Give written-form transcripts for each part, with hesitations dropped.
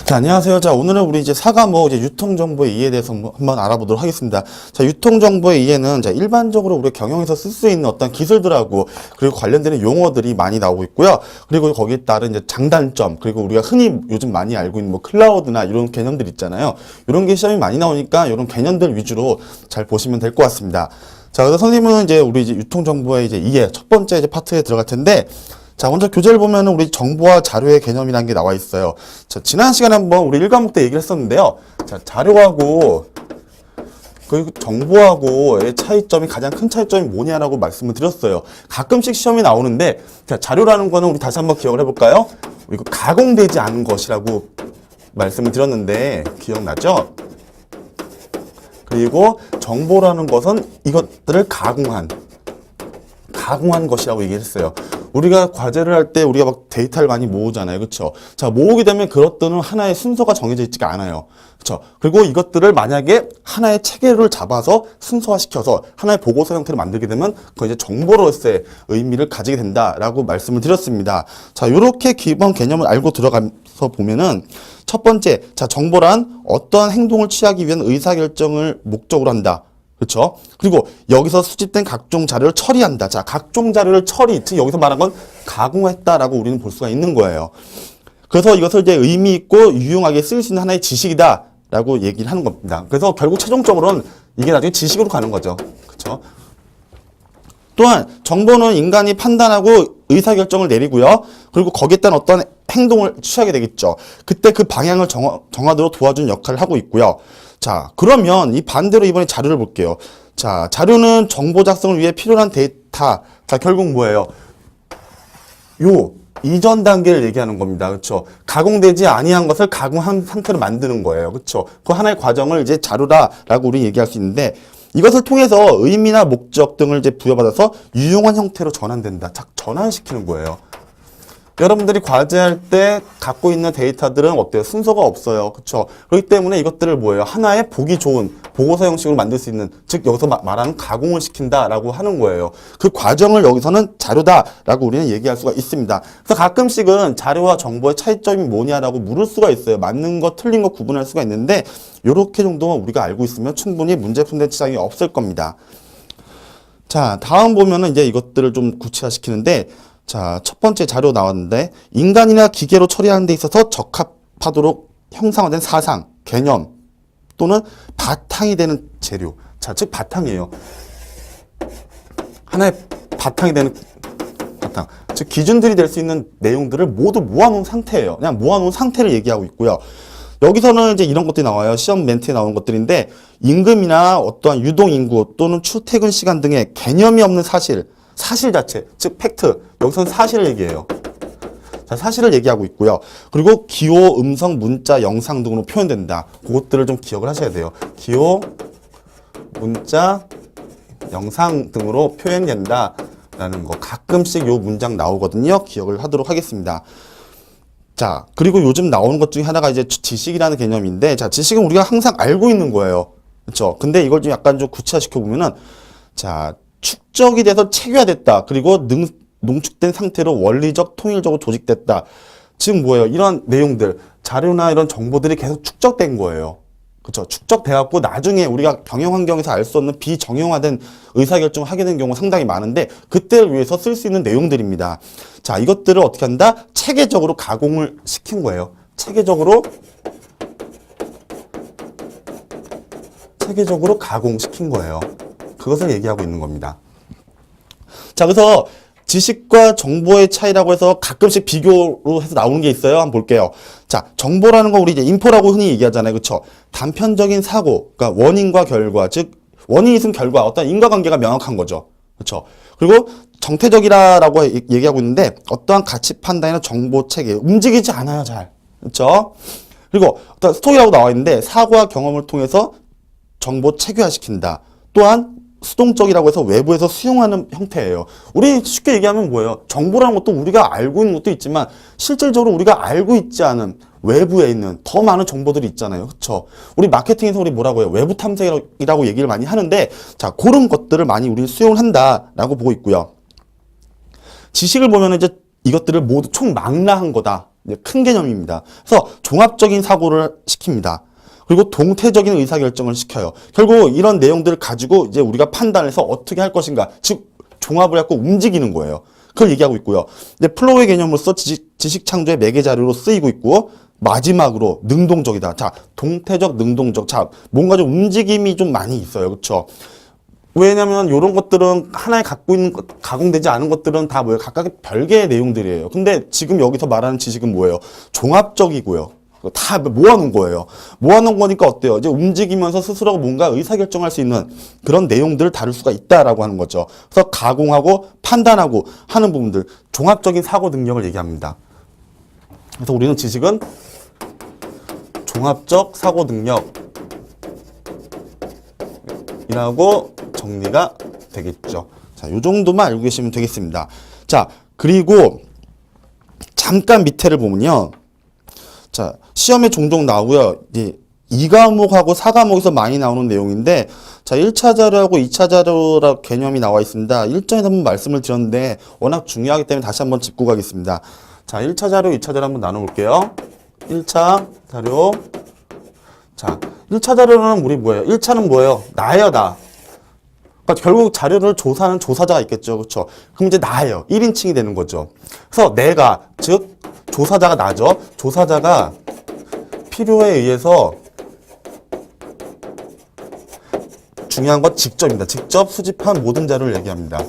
자, 안녕하세요. 자, 오늘은 우리 이제 4과목 이제 유통정보의 이해에 대해서 한번 알아보도록 하겠습니다. 자, 유통정보의 이해는 자, 일반적으로 우리 경영에서 쓸 수 있는 어떤 기술들하고 그리고 관련되는 용어들이 많이 나오고 있고요. 그리고 거기에 따른 이제 장단점, 그리고 우리가 흔히 요즘 많이 알고 있는 뭐 클라우드나 이런 개념들 있잖아요. 이런 게 시험이 많이 나오니까 이런 개념들 위주로 잘 보시면 될 것 같습니다. 자, 그래서 선생님은 이제 우리 이제 유통정보의 이제 이해, 첫 번째 이제 파트에 들어갈 텐데, 자, 먼저 교재를 보면은 우리 정보와 자료의 개념이라는 게 나와 있어요. 자, 지난 시간에 한번 우리 1과목 때 얘기를 했었는데요. 자, 자료하고 그리고 정보하고의 차이점이 가장 큰 차이점이 뭐냐라고 말씀을 드렸어요. 가끔씩 시험이 나오는데, 자, 자료라는 거는 우리 다시 한번 기억을 해볼까요? 이거 가공되지 않은 것이라고 말씀을 드렸는데 기억나죠? 그리고 정보라는 것은 이것들을 가공한 것이라고 얘기했어요. 우리가 과제를 할 때 우리가 막 데이터를 많이 모으잖아요. 그렇죠? 자, 모으게 되면 그것들은 하나의 순서가 정해져 있지가 않아요. 그렇죠? 그리고 이것들을 만약에 하나의 체계를 잡아서 순서화시켜서 하나의 보고서 형태로 만들게 되면 그건 이제 정보로서의 의미를 가지게 된다라고 말씀을 드렸습니다. 자, 요렇게 기본 개념을 알고 들어가서 보면은 첫 번째, 자, 정보란 어떠한 행동을 취하기 위한 의사결정을 목적으로 한다. 그렇죠? 그리고 여기서 수집된 각종 자료를 처리한다. 자, 각종 자료를 처리, 즉 여기서 말한 건 가공했다라고 우리는 볼 수가 있는 거예요. 그래서 이것을 이제 의미 있고 유용하게 쓸 수 있는 하나의 지식이다라고 얘기를 하는 겁니다. 그래서 결국 최종적으로는 이게 나중에 지식으로 가는 거죠. 그렇죠? 또한 정보는 인간이 판단하고 의사결정을 내리고요. 그리고 거기에 따른 어떤 행동을 취하게 되겠죠. 그때 그 방향을 정하도록 도와주는 역할을 하고 있고요. 자, 그러면 이 반대로 이번에 자료를 볼게요. 자, 자료는 정보 작성을 위해 필요한 데이터. 자, 결국 뭐예요? 요 이전 단계를 얘기하는 겁니다. 그렇죠? 가공되지 아니한 것을 가공한 상태로 만드는 거예요. 그렇죠? 그 하나의 과정을 이제 자료다라고 우리 얘기할 수 있는데, 이것을 통해서 의미나 목적 등을 이제 부여받아서 유용한 형태로 전환된다. 자, 전환시키는 거예요. 여러분들이 과제할 때 갖고 있는 데이터들은 어때요? 순서가 없어요. 그렇죠? 그렇기 때문에 이것들을 뭐예요? 하나의 보기 좋은 보고서 형식으로 만들 수 있는, 즉 여기서 말하는 가공을 시킨다라고 하는 거예요. 그 과정을 여기서는 자료다라고 우리는 얘기할 수가 있습니다. 그래서 가끔씩은 자료와 정보의 차이점이 뭐냐라고 물을 수가 있어요. 맞는 거 틀린 거 구분할 수가 있는데, 요렇게 정도만 우리가 알고 있으면 충분히 문제 푸는 지장이 없을 겁니다. 자, 다음 보면은 이제 이것들을 좀 구체화시키는데, 자, 첫 번째 자료 나왔는데, 인간이나 기계로 처리하는 데 있어서 적합하도록 형상화된 사상, 개념 또는 바탕이 되는 재료. 자, 즉 바탕이에요. 하나의 바탕이 되는 바탕. 즉 기준들이 될 수 있는 내용들을 모두 모아놓은 상태예요. 그냥 모아놓은 상태를 얘기하고 있고요. 여기서는 이제 이런 것들이 나와요. 시험 멘트에 나오는 것들인데, 임금이나 어떠한 유동인구 또는 출퇴근 시간 등의 개념이 없는 사실 자체, 즉 팩트, 여기서는 사실을 얘기해요. 자, 사실을 얘기하고 있고요. 그리고 기호, 음성, 문자, 영상 등으로 표현된다. 그것들을 좀 기억을 하셔야 돼요. 기호, 문자, 영상 등으로 표현된다라는 거. 가끔씩 요 문장 나오거든요. 기억을 하도록 하겠습니다. 자, 그리고 요즘 나오는 것 중에 하나가 이제 지식이라는 개념인데, 자, 지식은 우리가 항상 알고 있는 거예요. 그렇죠? 근데 이걸 좀 약간 좀 구체화시켜 보면은, 자, 축적이 돼서 체계화됐다. 그리고 농축된 상태로 원리적, 통일적으로 조직됐다. 즉 뭐예요? 이런 내용들, 자료나 이런 정보들이 계속 축적된 거예요. 그렇죠? 축적돼갖고 나중에 우리가 경영 환경에서 알 수 없는 비정형화된 의사결정을 하게 된 경우가 상당히 많은데, 그때를 위해서 쓸 수 있는 내용들입니다. 자, 이것들을 어떻게 한다? 체계적으로 가공을 시킨 거예요. 체계적으로 가공시킨 거예요. 그것을 얘기하고 있는 겁니다. 자, 그래서 지식과 정보의 차이라고 해서 가끔씩 비교로 해서 나오는 게 있어요. 한번 볼게요. 자, 정보라는 거 우리 이제 인포라고 흔히 얘기하잖아요. 그렇죠? 단편적인 사고, 그러니까 원인과 결과, 즉 원인이 있으면 결과, 어떤 인과관계가 명확한 거죠. 그렇죠? 그리고 정태적이라고 얘기하고 있는데, 어떠한 가치 판단이나 정보 체계, 움직이지 않아요, 잘. 그렇죠? 그리고 어떤 스토리라고 나와 있는데, 사고와 경험을 통해서 정보 체계화시킨다. 또한 수동적이라고 해서 외부에서 수용하는 형태예요. 우리 쉽게 얘기하면 뭐예요? 정보라는 것도 우리가 알고 있는 것도 있지만, 실질적으로 우리가 알고 있지 않은 외부에 있는 더 많은 정보들이 있잖아요. 그렇죠? 우리 마케팅에서 우리 뭐라고 해요? 외부 탐색이라고 얘기를 많이 하는데, 자, 그런 것들을 많이 우리는 수용을 한다라고 보고 있고요. 지식을 보면 이제 이것들을 모두 총망라한 거다. 큰 개념입니다. 그래서 종합적인 사고를 시킵니다. 그리고 동태적인 의사결정을 시켜요. 결국 이런 내용들을 가지고 이제 우리가 판단해서 어떻게 할 것인가, 즉 종합을 해서 움직이는 거예요. 그걸 얘기하고 있고요. 근데 플로우의 개념으로서 지식 창조의 매개 자료로 쓰이고 있고, 마지막으로 능동적이다. 자, 동태적, 능동적. 자, 뭔가 좀 움직임이 좀 많이 있어요. 그렇죠? 왜냐면 이런 것들은 하나에 갖고 있는 가공되지 않은 것들은 다 뭐예요? 각각의 별개의 내용들이에요. 근데 지금 여기서 말하는 지식은 뭐예요? 종합적이고요. 다 모아놓은 거예요. 모아놓은 거니까 어때요? 이제 움직이면서 스스로 뭔가 의사결정할 수 있는 그런 내용들을 다룰 수가 있다라고 하는 거죠. 그래서 가공하고 판단하고 하는 부분들, 종합적인 사고 능력을 얘기합니다. 그래서 우리는 지식은 종합적 사고 능력이라고 정리가 되겠죠. 자, 요 정도만 알고 계시면 되겠습니다. 자, 그리고 잠깐 밑에를 보면요. 자, 시험에 종종 나오고요. 이제 2과목하고 4과목에서 많이 나오는 내용인데, 자, 1차 자료하고 2차 자료라 개념이 나와 있습니다. 일전에 한번 말씀을 드렸는데 워낙 중요하기 때문에 다시 한번 짚고 가겠습니다. 자, 1차 자료, 2차 자료 한번 나눠볼게요. 1차 자료. 자, 1차 자료는 우리 뭐예요? 1차는 뭐예요? 나예요, 나. 그러니까 결국 자료를 조사하는 조사자가 있겠죠. 그렇죠? 그럼 이제 나예요. 1인칭이 되는 거죠. 그래서 내가, 즉 조사자가 나죠. 조사자가 필요에 의해서 중요한 건 직접입니다. 직접 수집한 모든 자료를 얘기합니다.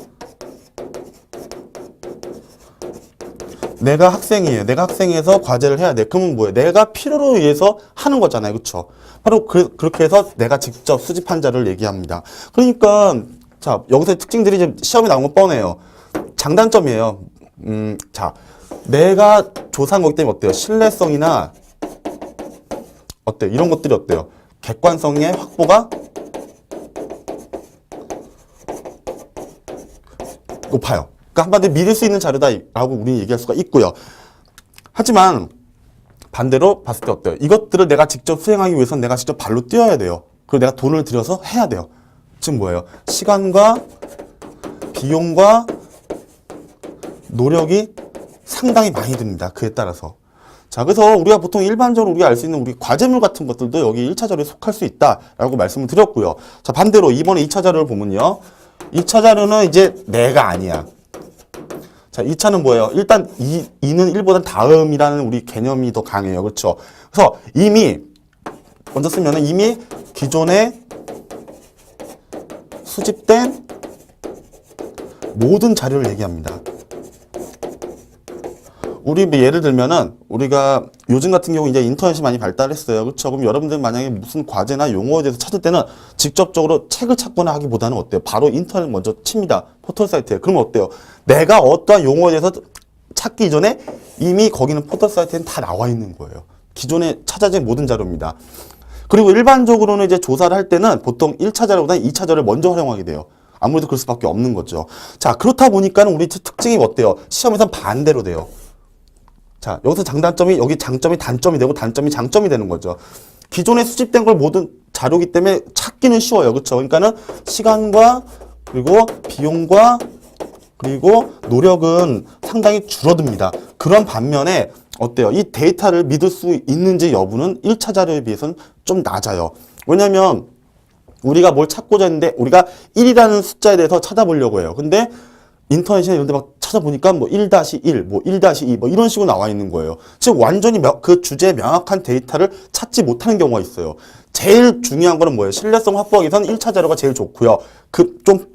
내가 학생이에요. 내가 학생에서 과제를 해야 돼. 그러면 뭐예요? 내가 필요로 의해서 하는 거잖아요. 그렇죠? 바로 그렇게 해서 내가 직접 수집한 자료를 얘기합니다. 그러니까 자, 여기서 특징들이 이제 시험에 나온 건 뻔해요. 장단점이에요. 자, 내가 조사한 거기 때문에 어때요? 신뢰성이나 어때요? 이런 것들이 어때요? 객관성의 확보가 높아요. 그러니까 한마디로 믿을 수 있는 자료다라고 우리는 얘기할 수가 있고요. 하지만 반대로 봤을 때 어때요? 이것들을 내가 직접 수행하기 위해서는 내가 직접 발로 뛰어야 돼요. 그리고 내가 돈을 들여서 해야 돼요. 즉 뭐예요? 시간과 비용과 노력이 상당히 많이 듭니다. 그에 따라서. 자, 그래서 우리가 보통 일반적으로 우리가 알 수 있는 우리 과제물 같은 것들도 여기 1차 자료에 속할 수 있다라고 말씀을 드렸고요. 자, 반대로 이번에 2차 자료를 보면요. 2차 자료는 이제 내가 아니야. 자, 2차는 뭐예요? 일단 2는 1보다 다음이라는 우리 개념이 더 강해요. 그렇죠? 그래서 이미 먼저 쓰면은 이미 기존에 수집된 모든 자료를 얘기합니다. 우리 뭐 예를 들면은 우리가 요즘 같은 경우 이제 인터넷이 많이 발달했어요. 그렇죠? 그럼 여러분들 만약에 무슨 과제나 용어에 대해서 찾을 때는 직접적으로 책을 찾거나 하기보다는 어때요? 바로 인터넷 먼저 칩니다. 포털 사이트에. 그러면 어때요? 내가 어떠한 용어에 대해서 찾기 이전에 이미 거기는 포털 사이트에는 다 나와 있는 거예요. 기존에 찾아진 모든 자료입니다. 그리고 일반적으로는 이제 조사를 할 때는 보통 1차 자료보다는 2차 자료를 먼저 활용하게 돼요. 아무래도 그럴 수밖에 없는 거죠. 자, 그렇다 보니까는 우리 특징이 어때요? 시험에서는 반대로 돼요. 자, 여기서 장단점이, 여기 장점이 단점이 되고 단점이 장점이 되는 거죠. 기존에 수집된 걸 모든 자료이기 때문에 찾기는 쉬워요. 그렇죠? 그러니까는 시간과 그리고 비용과 그리고 노력은 상당히 줄어듭니다. 그런 반면에 어때요? 이 데이터를 믿을 수 있는지 여부는 1차 자료에 비해서는 좀 낮아요. 왜냐면 우리가 뭘 찾고자 했는데 우리가 1이라는 숫자에 대해서 찾아보려고 해요. 근데 인터넷이나 이런 데 막 찾아보니까 뭐 1-1, 뭐 1-2, 뭐 이런 식으로 나와 있는 거예요. 즉 완전히 그 주제에 명확한 데이터를 찾지 못하는 경우가 있어요. 제일 중요한 거는 뭐예요? 신뢰성 확보하기 위해서는 1차 자료가 제일 좋고요. 좀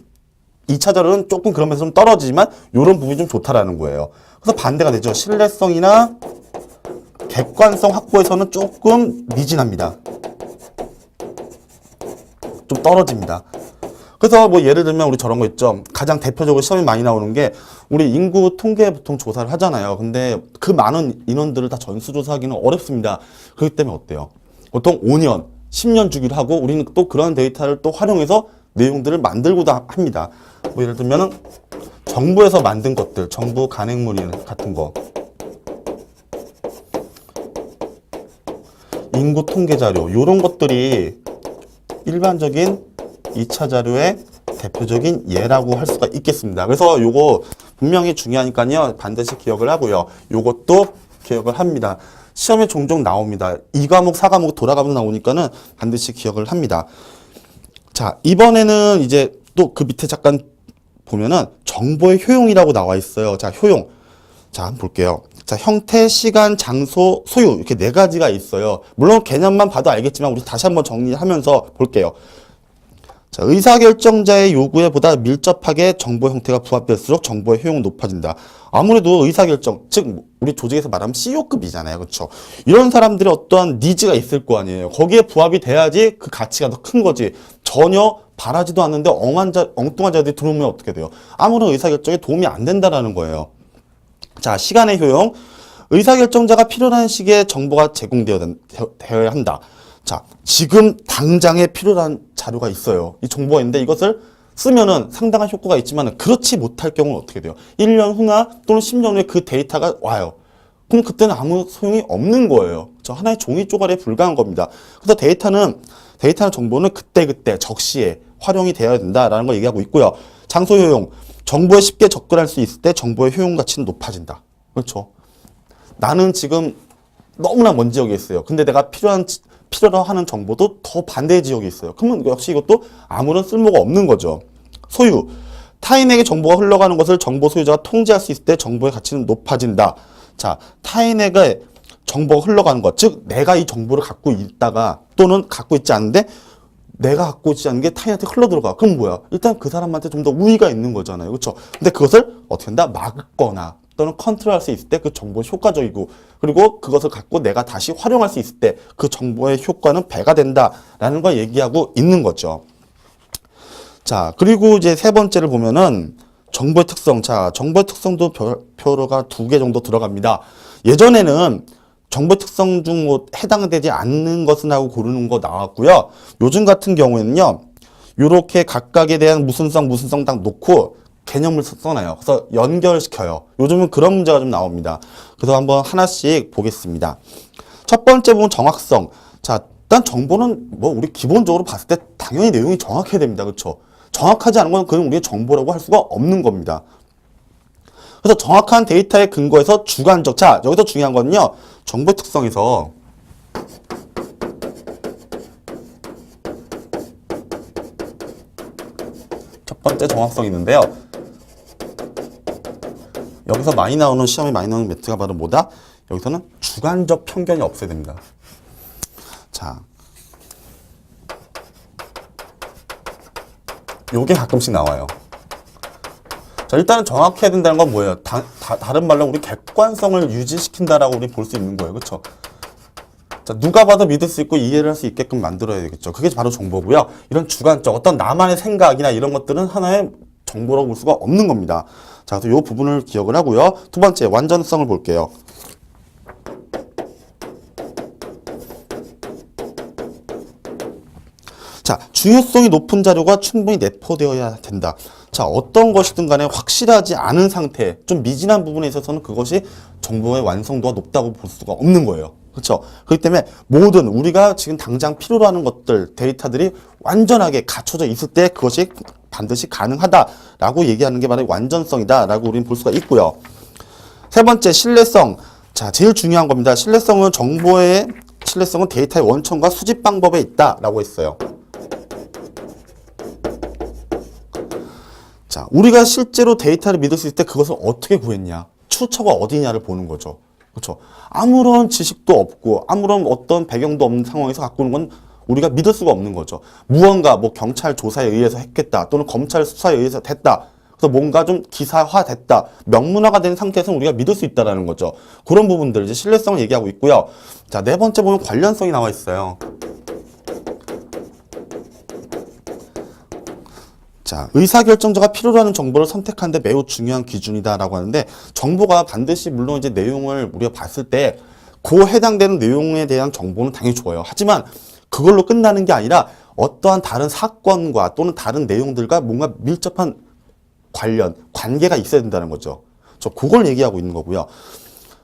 2차 자료는 조금 그런 면에서 좀 떨어지지만 이런 부분이 좀 좋다라는 거예요. 그래서 반대가 되죠. 신뢰성이나 객관성 확보에서는 조금 미진합니다. 좀 떨어집니다. 그래서 뭐 예를 들면 우리 저런 거 있죠. 가장 대표적으로 시험에 많이 나오는 게 우리 인구 통계 보통 조사를 하잖아요. 근데 그 많은 인원들을 다 전수조사하기는 어렵습니다. 그렇기 때문에 어때요? 보통 5년, 10년 주기로 하고 우리는 또 그런 데이터를 또 활용해서 내용들을 만들고도 합니다. 뭐 예를 들면은 정부에서 만든 것들, 정부 간행물 같은 거, 인구 통계 자료, 이런 것들이 일반적인 2차 자료의 대표적인 예라고 할 수가 있겠습니다. 그래서 요거 분명히 중요하니까요. 반드시 기억을 하고요. 요것도 기억을 합니다. 시험에 종종 나옵니다. 2과목, 4과목 돌아가면서 나오니까는 반드시 기억을 합니다. 자, 이번에는 이제 또 그 밑에 잠깐 보면은 정보의 효용이라고 나와 있어요. 자, 효용. 자, 한번 볼게요. 자, 형태, 시간, 장소, 소유 이렇게 네 가지가 있어요. 물론 개념만 봐도 알겠지만 우리 다시 한번 정리하면서 볼게요. 자, 의사결정자의 요구에 보다 밀접하게 정보 형태가 부합될수록 정보의 효용은 높아진다. 아무래도 의사결정, 즉 우리 조직에서 말하면 CEO급이잖아요. 그렇죠? 이런 사람들의 어떠한 니즈가 있을 거 아니에요. 거기에 부합이 돼야지 그 가치가 더 큰 거지. 전혀 바라지도 않는데 엉뚱한 자들이 들어오면 어떻게 돼요? 아무런 의사결정에 도움이 안 된다라는 거예요. 자, 시간의 효용. 의사결정자가 필요한 시기에 정보가 제공되어야 한다. 자, 지금 당장에 필요한 자료가 있어요. 이 정보가 있는데 이것을 쓰면은 상당한 효과가 있지만 그렇지 못할 경우는 어떻게 돼요? 1년 후나 또는 10년 후에 그 데이터가 와요. 그럼 그때는 아무 소용이 없는 거예요. 저 하나의 종이 쪼가리에 불과한 겁니다. 그래서 데이터는 정보는 그때그때 적시에 활용이 되어야 된다라는 걸 얘기하고 있고요. 장소 효용. 정보에 쉽게 접근할 수 있을 때 정보의 효용 가치는 높아진다. 그렇죠? 나는 지금 너무나 먼 지역에 있어요. 근데 내가 필요로 하는 정보도 더 반대의 지역에 있어요. 그러면 역시 이것도 아무런 쓸모가 없는 거죠. 소유. 타인에게 정보가 흘러가는 것을 정보 소유자가 통제할 수 있을 때 정보의 가치는 높아진다. 자, 타인에게 정보가 흘러가는 것. 즉, 내가 이 정보를 갖고 있다가 또는 갖고 있지 않은데 내가 갖고 있지 않은 게 타인한테 흘러들어가. 그럼 뭐야? 일단 그 사람한테 좀 더 우위가 있는 거잖아요. 그렇죠? 근데 그것을 어떻게 한다? 막거나 또는 컨트롤할 수 있을 때 그 정보가 효과적이고 그리고 그것을 갖고 내가 다시 활용할 수 있을 때 그 정보의 효과는 배가 된다라는 걸 얘기하고 있는 거죠. 자, 그리고 이제 세 번째를 보면은 정보의 특성. 자, 정보의 특성도 표로가 2개 정도 들어갑니다. 예전에는 정보의 특성 중 뭐 해당되지 않는 것은 하고 고르는 거 나왔고요. 요즘 같은 경우에는요. 요렇게 각각에 대한 무슨성 딱 놓고 개념을 써놔요. 그래서 연결시켜요. 요즘은 그런 문제가 좀 나옵니다. 그래서 한번 하나씩 보겠습니다. 첫 번째 부분 정확성. 자, 일단 정보는 뭐 우리 기본적으로 봤을 때 당연히 내용이 정확해야 됩니다. 그렇죠? 정확하지 않은 건 그건 우리의 정보라고 할 수가 없는 겁니다. 그래서 정확한 데이터에 근거해서 주관적. 자, 여기서 중요한 거는요. 정보의 특성에서 첫 번째 정확성이 있는데요. 여기서 시험에 많이 나오는 매트가 바로 뭐다? 여기서는 주관적 편견이 없어야 됩니다. 자, 요게 가끔씩 나와요. 자, 일단은 정확해야 된다는 건 뭐예요? 다른 말로 우리 객관성을 유지시킨다라고 우리 볼 수 있는 거예요. 그렇죠? 자, 누가 봐도 믿을 수 있고 이해를 할 수 있게끔 만들어야 되겠죠. 그게 바로 정보고요. 이런 주관적 어떤 나만의 생각이나 이런 것들은 하나의 정보라고 볼 수가 없는 겁니다. 자, 그래서 이 부분을 기억을 하고요. 두 번째, 완전성을 볼게요. 자, 중요성이 높은 자료가 충분히 내포되어야 된다. 자, 어떤 것이든 간에 확실하지 않은 상태, 좀 미진한 부분에 있어서는 그것이 정보의 완성도가 높다고 볼 수가 없는 거예요. 그렇죠? 그렇기 때문에 모든 우리가 지금 당장 필요로 하는 것들, 데이터들이 완전하게 갖춰져 있을 때 그것이 반드시 가능하다라고 얘기하는 게 바로 완전성이다라고 우리는 볼 수가 있고요. 세 번째, 신뢰성. 자, 제일 중요한 겁니다. 신뢰성은 데이터의 원천과 수집 방법에 있다라고 했어요. 자, 우리가 실제로 데이터를 믿을 수 있을 때 그것을 어떻게 구했냐? 출처가 어디냐를 보는 거죠. 그렇죠? 아무런 지식도 없고 아무런 어떤 배경도 없는 상황에서 갖고 오는 건 우리가 믿을 수가 없는 거죠. 무언가 뭐 경찰 조사에 의해서 했겠다 또는 검찰 수사에 의해서 됐다. 그래서 뭔가 좀 기사화됐다. 명문화가 된 상태에서는 우리가 믿을 수 있다라는 거죠. 그런 부분들 이제 신뢰성을 얘기하고 있고요. 자, 네 번째 보면 관련성이 나와 있어요. 자, 의사결정자가 필요로 하는 정보를 선택하는데 매우 중요한 기준이다라고 하는데 정보가 반드시 물론 이제 내용을 우리가 봤을 때 그 해당되는 내용에 대한 정보는 당연히 좋아요. 하지만 그걸로 끝나는 게 아니라 어떠한 다른 사건과 또는 다른 내용들과 뭔가 밀접한 관계가 있어야 된다는 거죠. 그걸 얘기하고 있는 거고요.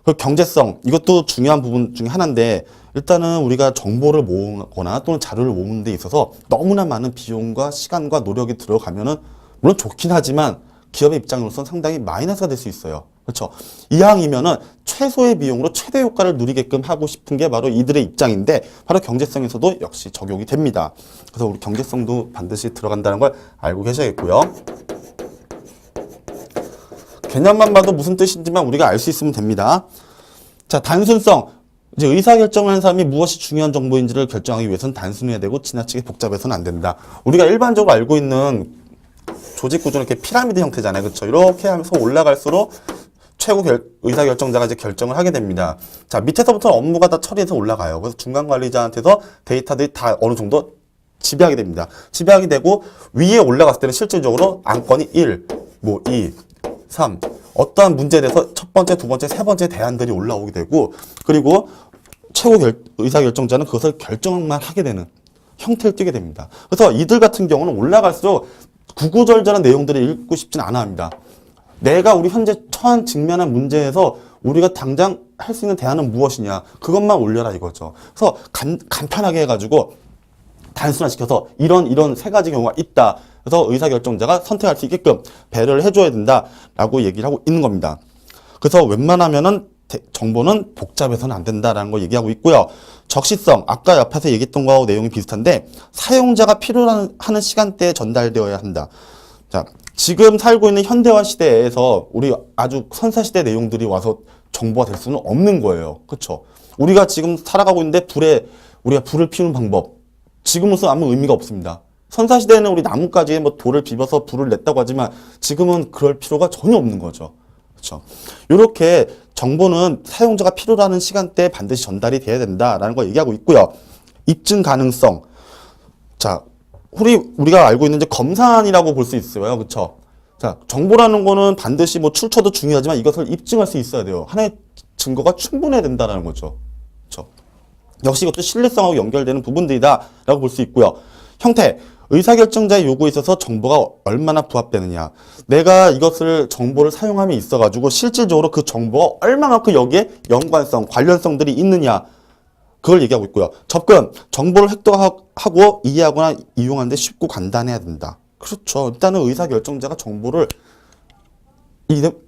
그 경제성, 이것도 중요한 부분 중에 하나인데 일단은 우리가 정보를 모으거나 또는 자료를 모으는 데 있어서 너무나 많은 비용과 시간과 노력이 들어가면은 물론 좋긴 하지만 기업의 입장으로서는 상당히 마이너스가 될 수 있어요. 그렇죠? 이왕이면은 최소의 비용으로 최대 효과를 누리게끔 하고 싶은 게 바로 이들의 입장인데 바로 경제성에서도 역시 적용이 됩니다. 그래서 우리 경제성도 반드시 들어간다는 걸 알고 계셔야겠고요. 개념만 봐도 무슨 뜻인지만 우리가 알 수 있으면 됩니다. 자, 단순성. 이제 의사결정을 하는 사람이 무엇이 중요한 정보인지를 결정하기 위해서는 단순해야 되고 지나치게 복잡해서는 안 된다. 우리가 일반적으로 알고 있는 조직 구조는 이렇게 피라미드 형태잖아요. 그렇죠? 이렇게 하면서 올라갈수록 최고 의사결정자가 이제 결정을 하게 됩니다. 자, 밑에서부터 업무가 다 처리해서 올라가요. 그래서 중간 관리자한테서 데이터들이 다 어느 정도 지배하게 됩니다. 지배하게 되고 위에 올라갔을 때는 실질적으로 안건이 1, 뭐 2, 3 어떠한 문제에 대해서 첫 번째, 두 번째, 세 번째 대안들이 올라오게 되고 그리고 최고 의사결정자는 그것을 결정만 하게 되는 형태를 띠게 됩니다. 그래서 이들 같은 경우는 올라갈수록 구구절절한 내용들을 읽고 싶진 않아 합니다. 내가 우리 현재 처한 직면한 문제에서 우리가 당장 할 수 있는 대안은 무엇이냐 그것만 올려라 이거죠. 그래서 간편하게 해가지고 단순화시켜서 이런 세 가지 경우가 있다. 그래서 의사결정자가 선택할 수 있게끔 배려를 해줘야 된다라고 얘기를 하고 있는 겁니다. 그래서 웬만하면은 정보는 복잡해서는 안 된다라는 걸 얘기하고 있고요. 적시성, 아까 옆에서 얘기했던 거하고 내용이 비슷한데 사용자가 필요로 하는 시간대에 전달되어야 한다. 자, 지금 살고 있는 현대화 시대에서 우리 아주 선사시대 내용들이 와서 정보가 될 수는 없는 거예요. 그렇죠? 우리가 지금 살아가고 있는데 우리가 불을 피우는 방법 지금으로서 아무 의미가 없습니다. 선사시대에는 우리 나뭇가지에 뭐 돌을 비벼서 불을 냈다고 하지만 지금은 그럴 필요가 전혀 없는 거죠. 그렇죠? 이렇게 정보는 사용자가 필요로 하는 시간대에 반드시 전달이 돼야 된다라는 걸 얘기하고 있고요. 입증 가능성. 자, 우리가 알고 있는 이제 검사안이라고 볼 수 있어요. 그렇죠? 자, 정보라는 거는 반드시 뭐 출처도 중요하지만 이것을 입증할 수 있어야 돼요. 하나의 증거가 충분해야 된다라는 거죠. 그렇죠? 역시 이것도 신뢰성하고 연결되는 부분들이다라고 볼 수 있고요. 형태, 의사결정자의 요구에 있어서 정보가 얼마나 부합되느냐. 내가 이것을 정보를 사용함에 있어가지고 실질적으로 그 정보가 얼마만큼 여기에 연관성, 관련성들이 있느냐. 그걸 얘기하고 있고요. 접근, 정보를 획득하고 이해하거나 이용하는데 쉽고 간단해야 된다. 그렇죠. 일단은 의사결정자가 정보를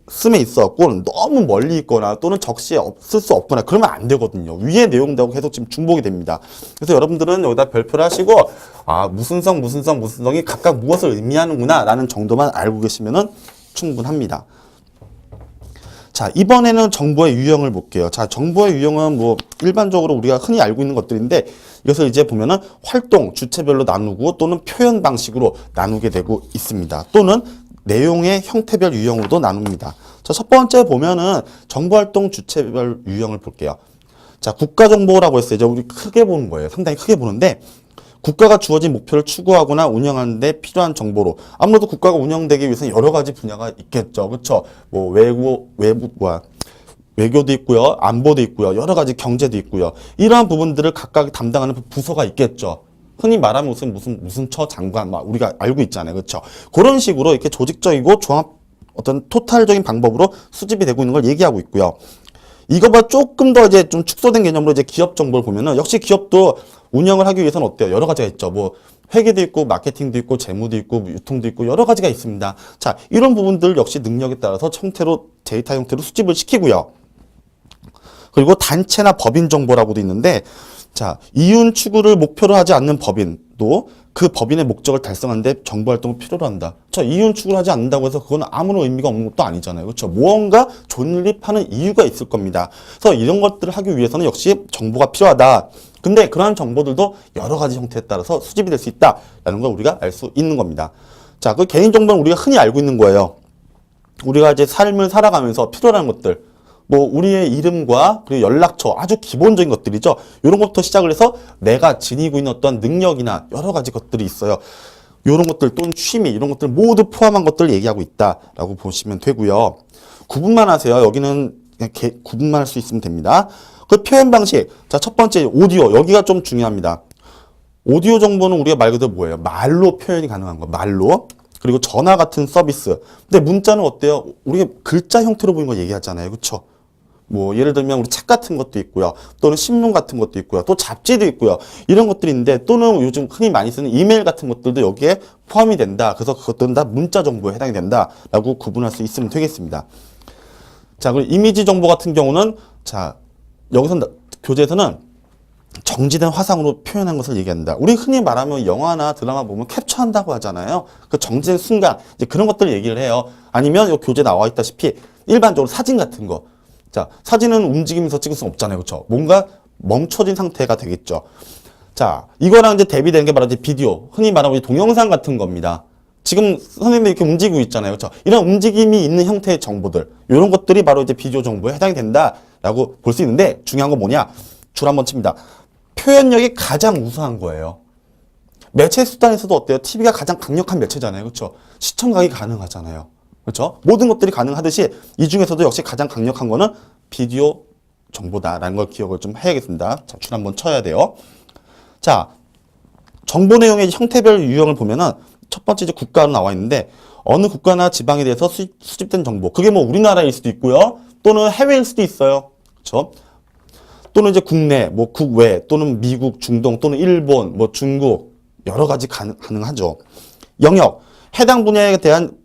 씀에 있어갖고 너무 멀리 있거나 또는 적시에 쓸 수 없거나 그러면 안 되거든요. 위의 내용들하고 계속 지금 중복이 됩니다. 그래서 여러분들은 여기다 별표를 하시고 무슨 성이 각각 무엇을 의미하는구나 라는 정도만 알고 계시면은 충분합니다. 자, 이번에는 정보의 유형을 볼게요. 자, 정보의 유형은 뭐 일반적으로 우리가 흔히 알고 있는 것들인데 이것을 이제 보면은 활동, 주체별로 나누고 또는 표현 방식으로 나누게 되고 있습니다. 또는 내용의 형태별 유형으로도 나눕니다. 자, 첫 번째 보면은 정보활동 주체별 유형을 볼게요. 자, 국가정보라고 했어요. 이제 우리 크게 보는 거예요. 상당히 크게 보는데 국가가 주어진 목표를 추구하거나 운영하는 데 필요한 정보로 아무래도 국가가 운영되기 위해서는 여러 가지 분야가 있겠죠. 그렇죠? 뭐 외교도 있고요. 안보도 있고요. 여러 가지 경제도 있고요. 이러한 부분들을 각각 담당하는 부서가 있겠죠. 흔히 말하면 무슨 처 장관 막 우리가 알고 있잖아요. 그렇죠? 그런 식으로 이렇게 조직적이고 어떤 토탈적인 방법으로 수집이 되고 있는 걸 얘기하고 있고요. 이거보다 조금 더 이제 좀 축소된 개념으로 이제 기업 정보를 보면은 역시 기업도 운영을 하기 위해서는 어때요? 여러 가지가 있죠. 뭐 회계도 있고 마케팅도 있고 재무도 있고 유통도 있고 여러 가지가 있습니다. 자, 이런 부분들 역시 능력에 따라서 데이터 형태로 수집을 시키고요. 그리고 단체나 법인 정보라고도 있는데 자, 이윤 추구를 목표로 하지 않는 법인도 그 법인의 목적을 달성하는데 정보 활동을 필요로 한다. 이윤 추구를 하지 않는다고 해서 그건 아무런 의미가 없는 것도 아니잖아요. 그렇죠? 무언가 존립하는 이유가 있을 겁니다. 그래서 이런 것들을 하기 위해서는 역시 정보가 필요하다. 근데 그러한 정보들도 여러 가지 형태에 따라서 수집이 될 수 있다라는 걸 우리가 알 수 있는 겁니다. 자, 그 개인 정보는 우리가 흔히 알고 있는 거예요. 우리가 이제 삶을 살아가면서 필요한 것들. 뭐 우리의 이름과 그리고 연락처 아주 기본적인 것들이죠. 이런 것부터 시작을 해서 내가 지니고 있는 어떤 능력이나 여러 가지 것들이 있어요. 이런 것들 또는 취미 이런 것들 모두 포함한 것들을 얘기하고 있다라고 보시면 되고요. 구분만 하세요. 여기는 그냥 구분만 할 수 있으면 됩니다. 그 표현 방식. 자, 첫 번째 오디오. 여기가 좀 중요합니다. 오디오 정보는 우리가 말 그대로 뭐예요? 말로 표현이 가능한 거. 말로. 그리고 전화 같은 서비스. 근데 문자는 어때요? 우리가 글자 형태로 보이는 거 얘기하잖아요. 그렇죠? 뭐 예를 들면 우리 책 같은 것도 있고요. 또는 신문 같은 것도 있고요. 또 잡지도 있고요. 이런 것들이 있는데 또는 요즘 흔히 많이 쓰는 이메일 같은 것들도 여기에 포함이 된다. 그래서 그것들은 다 문자 정보에 해당이 된다라고 구분할 수 있으면 되겠습니다. 자, 그리고 이미지 정보 같은 경우는 자, 여기서 교재에서는 정지된 화상으로 표현한 것을 얘기한다. 우리 흔히 말하면 영화나 드라마 보면 캡처한다고 하잖아요. 그 정지된 순간 이제 그런 것들을 얘기를 해요. 아니면 이 교재에 나와 있다시피 일반적으로 사진 같은 거. 자, 사진은 움직이면서 찍을 수 없잖아요. 그렇죠? 뭔가 멈춰진 상태가 되겠죠. 자, 이거랑 이제 대비되는 게 바로 이제 비디오. 흔히 말하면 동영상 같은 겁니다. 지금 선생님이 이렇게 움직이고 있잖아요. 그렇죠? 이런 움직임이 있는 형태의 정보들. 이런 것들이 바로 이제 비디오 정보에 해당이 된다라고 볼 수 있는데 중요한 건 뭐냐? 줄 한번 칩니다. 표현력이 가장 우수한 거예요. 매체 수단에서도 어때요? TV가 가장 강력한 매체잖아요. 그렇죠? 시청각이 가능하잖아요. 그렇죠? 모든 것들이 가능하듯이 이 중에서도 역시 가장 강력한 거는 비디오 정보다라는 걸 기억을 좀 해야겠습니다. 자, 줄 한번 쳐야 돼요. 자, 정보 내용의 형태별 유형을 보면은 첫 번째 이제 국가로 나와 있는데 어느 국가나 지방에 대해서 수집된 정보. 그게 뭐 우리나라일 수도 있고요. 또는 해외일 수도 있어요. 그렇죠? 또는 이제 국내, 뭐 국외, 또는 미국, 중동, 또는 일본, 뭐 중국 여러 가지 가능하죠. 영역, 해당 분야에 대한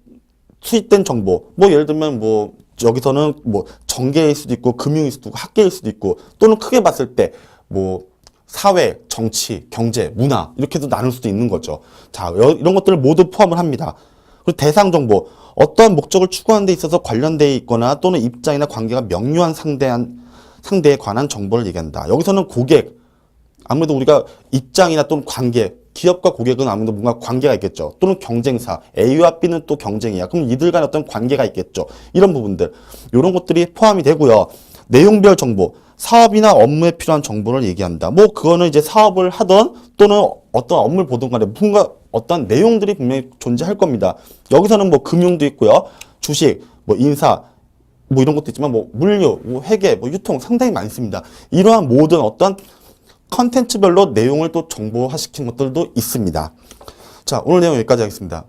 수집된 정보. 뭐 예를 들면 뭐 여기서는 뭐 정계일 수도 있고 금융일 수도 있고 학계일 수도 있고 또는 크게 봤을 때 뭐 사회, 정치, 경제, 문화 이렇게도 나눌 수도 있는 거죠. 자, 이런 것들을 모두 포함을 합니다. 그리고 대상 정보, 어떠한 목적을 추구하는 데 있어서 관련되어 있거나 또는 입장이나 관계가 명료한 상대에 관한 정보를 얘기한다. 여기서는 고객, 아무래도 우리가 입장이나 또는 관계, 기업과 고객은 아무래도 뭔가 관계가 있겠죠. 또는 경쟁사, A와 B는 또 경쟁이야. 그럼 이들 간에 어떤 관계가 있겠죠. 이런 부분들, 이런 것들이 포함이 되고요. 내용별 정보, 사업이나 업무에 필요한 정보를 얘기한다. 뭐 그거는 이제 사업을 하던 또는 어떤 업무를 보던 간에 뭔가 어떤 내용들이 분명히 존재할 겁니다. 여기서는 뭐 금융도 있고요. 주식, 뭐 인사, 뭐 이런 것도 있지만 뭐 물류, 뭐 회계, 뭐 유통 상당히 많습니다. 이러한 모든 어떤 컨텐츠별로 내용을 또 정보화시킨 것들도 있습니다. 자, 오늘 내용 여기까지 하겠습니다.